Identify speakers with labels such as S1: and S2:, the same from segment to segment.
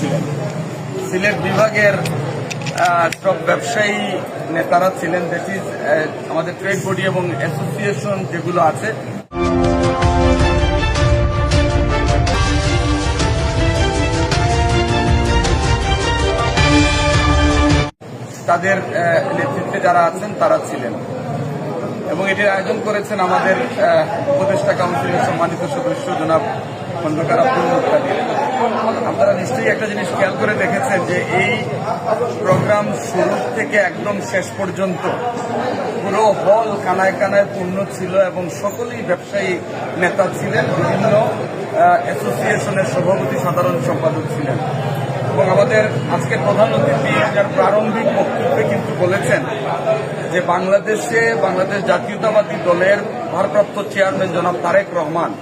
S1: ছিলেন। সিলেট বিভাগের সব ব্যবসায়ী নেতারা ছিলেন, দ্যাট ইজ আমাদের ট্রেড বডি এবং অ্যাসোসিয়েশন যেগুলো আছে, তাদের নেতৃত্বে যারা আছেন তারা ছিলেন এবং এটির আয়োজন করেছেন আমাদের উপদেষ্টা কাউন্সিলের সম্মানিত সদস্য জনাব খন্দকার আব্দুল মুক্তাদির। আপনারা নিশ্চয়ই একটা জিনিস খেয়াল করে দেখেছেন যে এই প্রোগ্রাম শুরু থেকে একদম শেষ পর্যন্ত পুরো হল কানায় কানায় পূর্ণ ছিল এবং সকলেই ব্যবসায়ী নেতা ছিলেন, বিভিন্ন অ্যাসোসিয়েশনের সভাপতি সাধারণ সম্পাদক ছিলেন এবং আমাদের আজকের প্রধান অতিথি যার প্রারম্ভিক বক্তব্যে কিন্তু বলেছেন যে বাংলাদেশ জাতীয়তাবাদী দলের ভারপ্রাপ্ত চেয়ারম্যান জনাব তারেক রহমান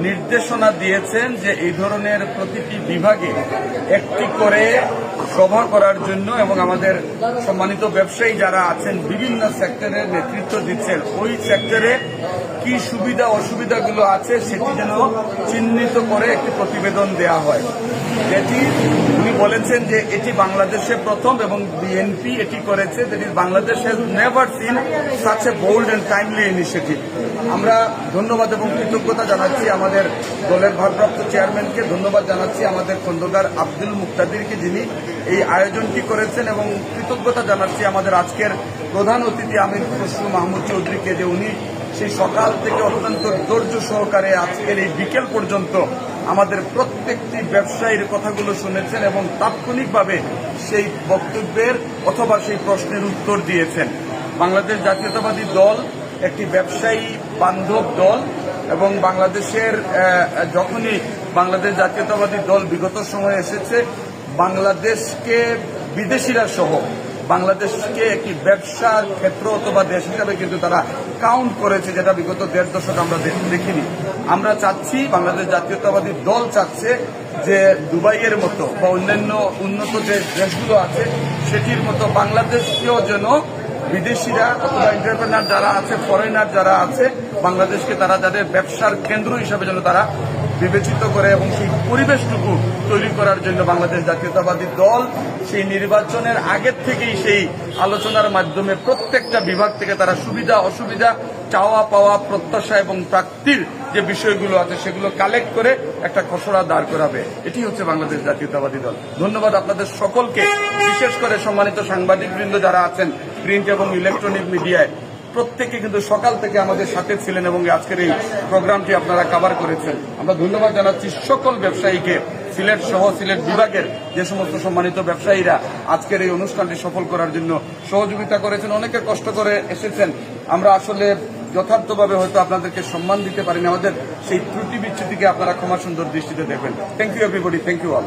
S1: নির্দেশনা দিয়েছেন যে এই ধরনের প্রতিটি বিভাগে একটি করে সভা করার জন্য এবং আমাদের সম্মানিত ব্যবসায়ী যারা আছেন বিভিন্ন সেক্টরের নেতৃত্ব দিচ্ছেন, ওই সেক্টরে কি সুবিধা অসুবিধাগুলো আছে সেটি যেন চিহ্নিত করে একটি প্রতিবেদন দেয়া হয়। যেটি উনি বলেছেন যে এটি বাংলাদেশে প্রথম এবং বিএনপি এটি করেছে, that is Bangladesh has never seen such a bold and timely initiative. আমরা ধন্যবাদ এবং কৃতজ্ঞতা জানাচ্ছি আমাদের দলের ভারপ্রাপ্ত চেয়ারম্যানকে, ধন্যবাদ জানাচ্ছি আমাদের খন্দকার আব্দুল মুক্তাদিরকে যিনি এই আয়োজনটি করেছেন, এবং কৃতজ্ঞতা জানাচ্ছি আমাদের আজকের প্রধান অতিথি আমির খসরু মাহমুদ চৌধুরীকে যে উনি সেই সকাল থেকে অত্যন্ত ধৈর্য সহকারে আজকের এই বিকেল পর্যন্ত আমাদের প্রত্যেকটি ব্যবসায়ীর কথাগুলো শুনেছেন এবং তাৎক্ষণিকভাবে সেই বক্তব্যের অথবা সেই প্রশ্নের উত্তর দিয়েছেন। বাংলাদেশ জাতীয়তাবাদী দল একটি ব্যবসায়ী বান্ধব দল এবং বাংলাদেশের যখনই বাংলাদেশ জাতীয়তাবাদী দল বিগত সময়ে এসেছে, বাংলাদেশকে বিদেশিরা সহ বাংলাদেশকে একটি ব্যবসার ক্ষেত্র অথবা দেশ হিসাবে কিন্তু তারা কাউন্ট করেছে, যেটা বিগত ১.৫ দশক আমরা দেখিনি। আমরা চাচ্ছি, বাংলাদেশ জাতীয়তাবাদী দল চাচ্ছে যে দুবাইয়ের মতো বা অন্যান্য উন্নত যে দেশগুলো আছে সেটির মতো বাংলাদেশকেও যেন বিদেশিরা অথবা এন্টারপ্রেনার যারা আছে, ফরেনার যারা আছে, বাংলাদেশকে তারা যাদের ব্যবসার কেন্দ্র হিসাবে যেন তারা বিবেচিত করে এবং সেই পরিবেশটুকু তৈরি করার জন্য বাংলাদেশ জাতীয়তাবাদী দল সেই নির্বাচনের আগের থেকেই সেই আলোচনার মাধ্যমে প্রত্যেকটা বিভাগ থেকে তারা সুবিধা অসুবিধা, চাওয়া পাওয়া, প্রত্যাশা এবং প্রাপ্তির যে বিষয়গুলো আছে সেগুলো কালেক্ট করে একটা খসড়া দাঁড় করাবে। এটি হচ্ছে বাংলাদেশ জাতীয়তাবাদী দল। ধন্যবাদ আপনাদের সকলকে, বিশেষ করে সম্মানিত সাংবাদিকবৃন্দ যারা আছেন প্রিন্ট এবং ইলেকট্রনিক মিডিয়ায়, প্রত্যেকে কিন্তু সকাল থেকে আমাদের সাথে ছিলেন এবং আজকের এই প্রোগ্রামটি আপনারা কভার করেছেন। আমরা ধন্যবাদ জানাচ্ছি সকল ব্যবসায়ীকে, সিলেট সহ সিলেট বিভাগের যে সমস্ত সম্মানিত ব্যবসায়ীরা আজকের এই অনুষ্ঠানটি সফল করার জন্য সহযোগিতা করেছেন। অনেকে কষ্ট করে এসেছেন, আমরা আসলে যথার্থভাবে হয়তো আপনাদেরকে সম্মান দিতে পারিনি, আমাদের সেই ত্রুটি বিচ্যুতিকে আপনারা ক্ষমা সুন্দর দৃষ্টিতে দেখবেন। Thank you everybody, thank you all.